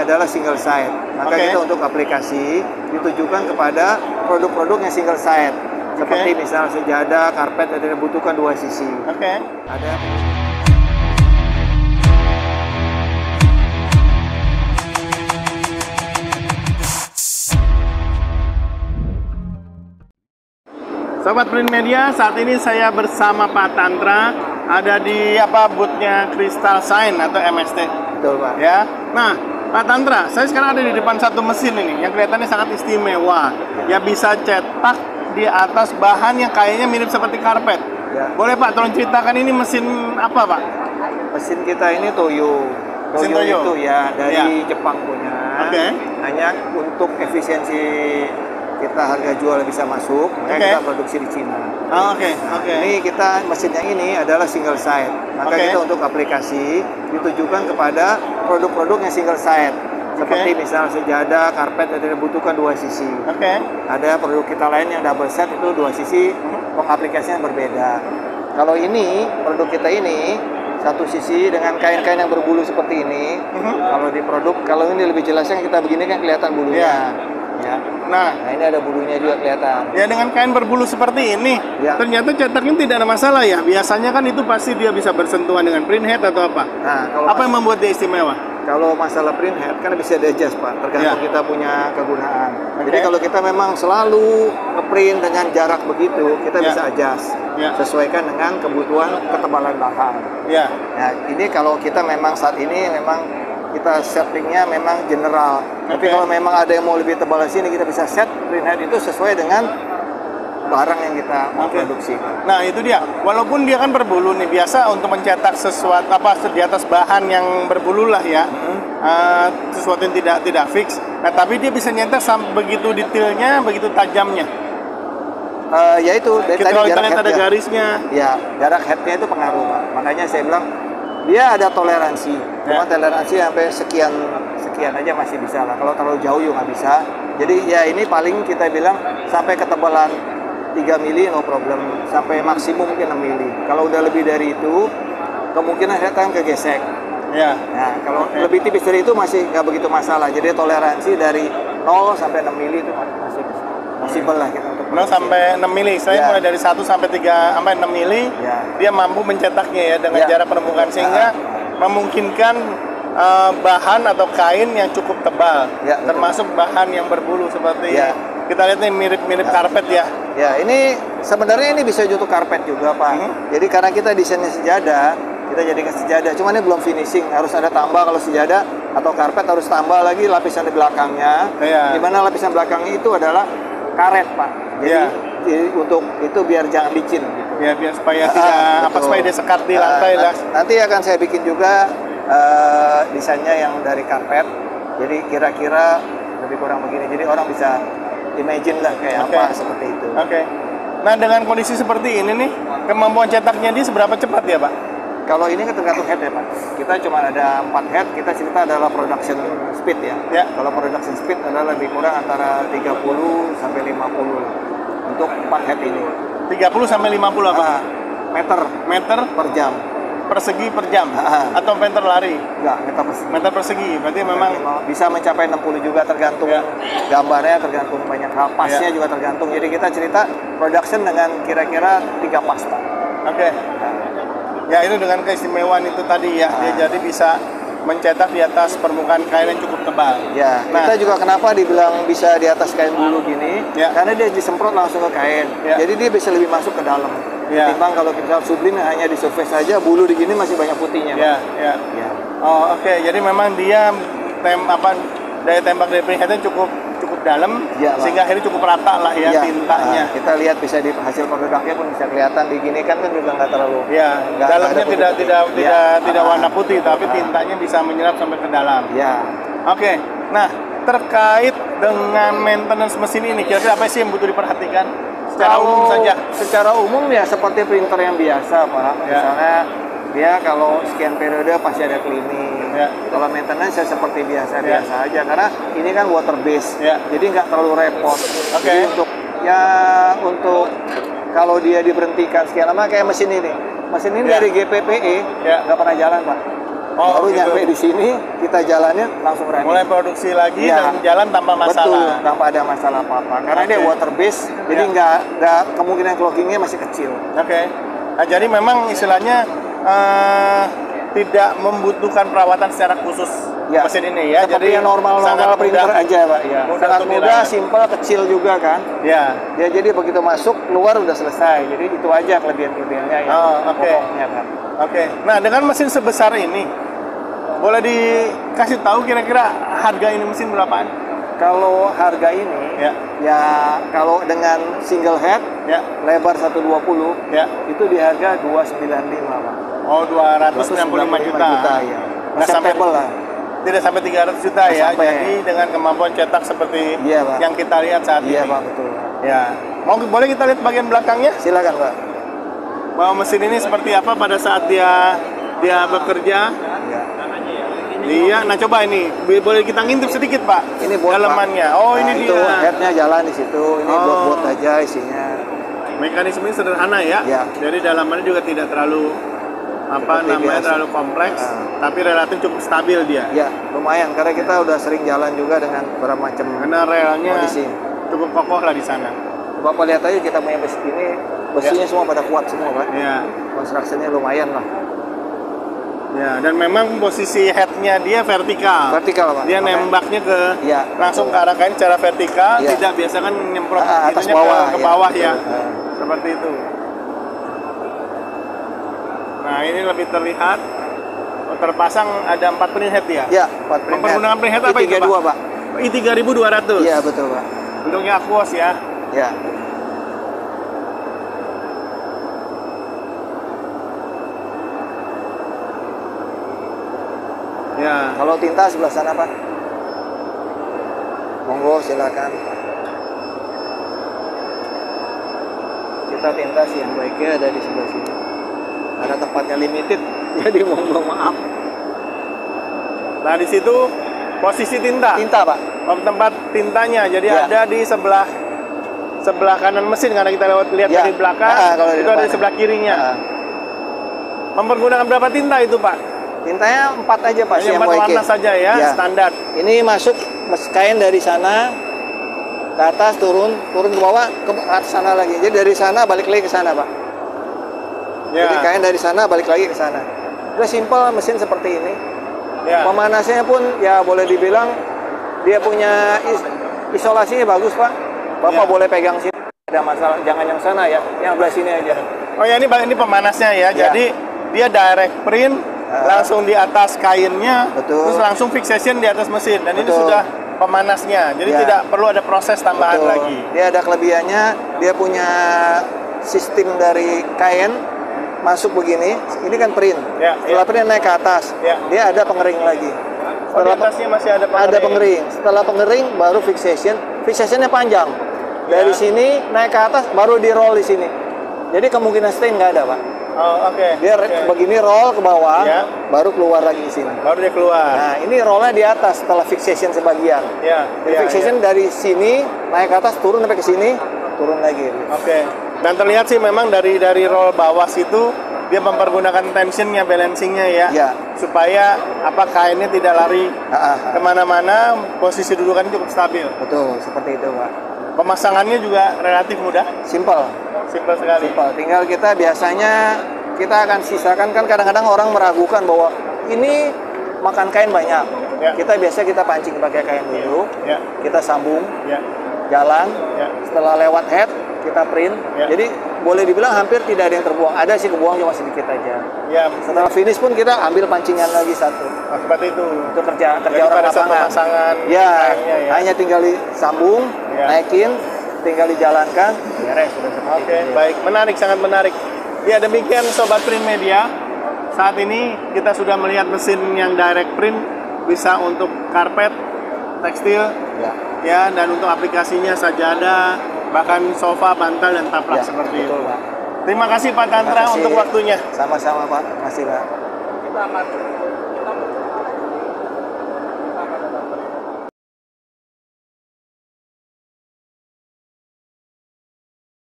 adalah single side. Maka kita untuk aplikasi ditujukan kepada produk-produk yang single side. Seperti misalnya sejadah, karpet, yang dibutuhkan dua sisi. Ada. Sobat Print Media, saat ini saya bersama Pak Tantra ada di booth-nya Crystal Shine atau MST. Betul, Pak. Ya. Nah, Pak Tantra, saya sekarang ada di depan satu mesin ini yang kelihatannya sangat istimewa. Ya bisa cetak di atas bahan yang kayaknya mirip seperti karpet. Ya. Boleh Pak, tolong ceritakan ini mesin apa Pak? Mesin kita ini Toyo. Toyo itu ya dari Jepang punya. Hanya untuk efisiensi kita harga jual bisa masuk, makanya kita produksi di Cina. Ini kita mesin yang ini adalah single side. Maka kita untuk aplikasi ditujukan kepada produk-produk yang single side. Seperti misalnya sejadah, karpet, yang dibutuhkan dua sisi. Ada produk kita lain yang double set itu dua sisi, pengaplikasinya berbeda. Kalau ini produk kita ini satu sisi dengan kain-kain yang berbulu seperti ini. Kalau di produk, kalau ini lebih jelasnya kita begini kan kelihatan bulunya. Ya. Nah, ini ada bulunya juga kelihatan. Ya, dengan kain berbulu seperti ini, ternyata cetaknya tidak ada masalah ya. Biasanya kan itu pasti dia bisa bersentuhan dengan printhead atau apa. Nah, kalau apa yang membuat dia istimewa? Kalau masalah printhead kan bisa di-adjust, Pak, tergantung kita punya kegunaan. Jadi kalau kita memang selalu ngeprint dengan jarak begitu, kita bisa adjust. Sesuaikan dengan kebutuhan ketebalan bahan. Nah, ini kalau kita memang saat ini memang kita settingnya memang general. Tapi kalau memang ada yang mau lebih tebal di sini, kita bisa set printhead itu sesuai dengan barang yang kita mau produksi. Nah, itu dia. Walaupun dia kan berbulu nih, biasa untuk mencetak sesuatu di atas bahan yang berbulu lah ya. Sesuatu yang tidak fix. Nah, tapi dia bisa nyetak begitu detailnya, begitu tajamnya. Ya itu dari tadi jarak headnya. Ada garisnya. Ya, jarak headnya itu pengaruh, Pak. Makanya saya bilang dia ada toleransi, cuma toleransi sampai sekian aja masih bisa lah. Kalau terlalu jauh juga nggak bisa. Jadi ya ini paling kita bilang sampai ketebalan 3 mili no problem, sampai maksimum mungkin 6 mili. Kalau udah lebih dari itu, kemungkinan saya akan kegesek. Nah, kalau lebih tipis dari itu masih nggak begitu masalah. Jadi toleransi dari 0 sampai 6 mili itu masih possible lah kita untuk 0 sampai 6 mili. Saya mulai dari 1 sampai 6 mili, dia mampu mencetaknya ya dengan jarak permukaan sehingga memungkinkan bahan atau kain yang cukup tebal, termasuk bahan yang berbulu seperti kita lihat ini mirip-mirip karpet ya. Ya, ini sebenarnya ini bisa untuk karpet juga, Pak. Jadi karena kita desainnya sejadah, kita jadikan sejadah. Cuma ini belum finishing, harus ada tambah kalau sejadah atau karpet harus tambah lagi lapisan di belakangnya. Di mana lapisan belakangnya itu adalah karet, Pak. Jadi untuk itu biar jangan licin gitu. Ya, biar supaya tidak supaya dia sekat di lantai lah. Nanti akan saya bikin juga desainnya yang dari karpet. Jadi kira-kira lebih kurang begini. Jadi orang bisa imagine lah kayak apa seperti itu. Nah, dengan kondisi seperti ini nih, kemampuan cetaknya dia seberapa cepat ya, Pak? Kalau ini kan tergantung head ya, Pak. Kita cuma ada 4 head, kita cerita adalah production speed ya. Kalau production speed adalah lebih kurang antara 30 sampai 50 lah. Untuk 4 head ini. 30 sampai 50 apa? Meter per jam. Persegi per jam? Atau meter lari? Enggak, meter persegi. Berarti memang bisa mencapai 60 juga, tergantung gambarnya, tergantung banyak hal. Pasnya juga tergantung. Jadi kita cerita production dengan kira-kira 3 pas, Pak. Ya, itu dengan keistimewaan itu tadi ya. Dia jadi bisa mencetak di atas permukaan kain yang cukup tebal. Ya, kita juga kenapa dibilang bisa di atas kain bulu gini? Karena dia disemprot langsung ke kain. Jadi dia bisa lebih masuk ke dalam. Ketimbang kalau kita sublim hanya di surface saja, bulu di gini masih banyak putihnya. Oh, jadi memang dia daya tembak dari printheadnya cukup dalam, sehingga akhirnya cukup rata lah ya tintanya. Kita lihat bisa di hasil produknya pun bisa kelihatan di gini kan juga nggak terlalu. Dalamnya tidak warna putih, tapi tintanya bisa menyerap sampai ke dalam. Nah, terkait dengan maintenance mesin ini, kira-kira apa sih yang butuh diperhatikan? Secara umum saja. Secara umum ya seperti printer yang biasa, Pak. Misalnya dia kalau sekian periode pasti ada cleaning. Kalau maintenance ya seperti biasa aja, karena ini kan water base, jadi nggak terlalu repot. Jadi untuk kalau dia diberhentikan sekian lama kayak mesin ini dari GPPE nggak pernah jalan, Pak. Baru gitu. nyampe di sini, kita jalanin langsung running. Mulai produksi lagi dan jalan tanpa masalah. Betul, tanpa ada masalah apa-apa. Karena dia water base, jadi nggak kemungkinan cloggingnya masih kecil. Oke. Nah, jadi memang istilahnya tidak membutuhkan perawatan secara khusus mesin ini ya. Seperti jadi yang normal printer aja, Pak. Ya. Sangat mudah, simple, kecil juga kan. Ya. Dia jadi begitu masuk keluar udah selesai. Jadi itu aja kelebihan-kelebihannya ya. Pokoknya kan. Oke. Nah, dengan mesin sebesar ini boleh dikasih tahu kira-kira harga ini mesin berapaan? Kalau harga ini ya kalau dengan single head lebar 120 itu di harga 295, Pak. Oh, 265 juta ya. Nggak sampai lah. Tidak sampai 300 juta ya. Jadi dengan kemampuan cetak seperti yang kita lihat saat ini. Iya, Pak, betul. Ya. Boleh kita lihat bagian belakangnya? Silakan, Pak. Bahwa mesin ini seperti apa pada saat dia bekerja? Iya, nah coba ini boleh kita ngintip sedikit, Pak. Ini bot, dalamannya. Pak. Oh, ini itu dia. headnya jalan di situ. Ini bot aja isinya. Mekanisme ini sederhana ya. Jadi dalamannya juga tidak terlalu terlalu kompleks, tapi relatif cukup stabil dia. Ya, lumayan karena kita udah sering jalan juga dengan beberapa macam. Karena relnya kondisi. Cukup kokoh lah di sana. Bapak lihat aja kita punya besi ini, besinya semua pada kuat semua, Pak. Iya. Konstruksinya lumayan lah. Ya, dan memang posisi headnya dia vertikal. Vertikal, Pak. Dia nembaknya langsung ke arah kain secara vertikal, tidak biasa kan nyemprot atas bawah, ke bawah ya. Seperti itu. Nah, ini lebih terlihat terpasang ada 4 print head ya? Iya, 4 print head. Penggunaan print head apa itu, Pak? Pak. I3200. Iya, betul, Pak. Bentuknya aquos ya? Iya. Ya. Kalau tinta sebelah sana, Pak. Monggo, silakan. Kita tinta sih yang baiknya ada di sebelah sini. Ada tempatnya limited, jadi monggo maaf. Nah, di situ posisi tinta. Tinta, Pak. Tempat tintanya, jadi ada di sebelah kanan mesin karena kita lihat dari belakang. Itu ada di sebelah kirinya. Mempergunakan berapa tinta itu, Pak? Tintanya 4 aja, Pak. 4 warna saja ya, standar. Ini masuk kain dari sana ke atas, turun ke bawah, ke atas sana lagi. Jadi dari sana balik lagi ke sana, Pak. Jadi kain dari sana balik lagi ke sana. Udah simpel mesin seperti ini. Pemanasnya pun ya boleh dibilang dia punya isolasinya bagus, Pak. Bapak boleh pegang sini, ada masalah. Jangan yang sana ya, yang sebelah sini aja. Oh ya, ini pemanasnya ya. Jadi dia direct print langsung di atas kainnya, terus langsung fixation di atas mesin. Dan ini sudah pemanasnya. Jadi tidak perlu ada proses tambahan lagi. Dia ada kelebihannya, dia punya sistem dari kain masuk begini, ini kan print. Setelah print naik ke atas, dia ada pengering lagi. Setelah atasnya masih ada pengering. Setelah pengering baru fixation. Fixationnya panjang. Dari sini naik ke atas baru di roll di sini. Jadi kemungkinan stain nggak ada, Pak. Oh, oke. Dia begini roll ke bawah, baru keluar lagi di sini. Baru dia keluar. Nah, ini rollnya di atas setelah fixation sebagian. Jadi fixation dari sini naik ke atas, turun sampai ke sini, turun lagi. Oke. Dan terlihat sih memang dari roll bawah situ dia mempergunakan tensionnya, balancingnya ya, supaya kainnya tidak lari kemana-mana, posisi dudukannya cukup stabil. Betul, seperti itu, Pak. Pemasangannya juga relatif mudah, simple sekali. Tinggal kita biasanya kita akan sisakan, kan kadang-kadang orang meragukan bahwa ini makan kain banyak. Kita pancing pakai kain dulu, kita sambung, jalan, setelah lewat head kita print. Jadi boleh dibilang hampir tidak ada yang terbuang. Ada sih kebuang cuma sedikit aja. Setelah finish pun kita ambil pancingan lagi satu. Seperti itu. Itu kerja orang lapangan. Hanya tinggal disambung, naikin, tinggal dijalankan, beres sudah seperti itu. Baik, menarik, sangat menarik. Ya, demikian Sobat Print Media. Saat ini kita sudah melihat mesin yang direct print bisa untuk karpet, tekstil, dan untuk aplikasinya sajadah, bahkan sofa, bantal, dan taplak seperti itu. Pak. Terima kasih Pak Tantra untuk waktunya. Sama-sama, Pak. Terima kasih, Pak.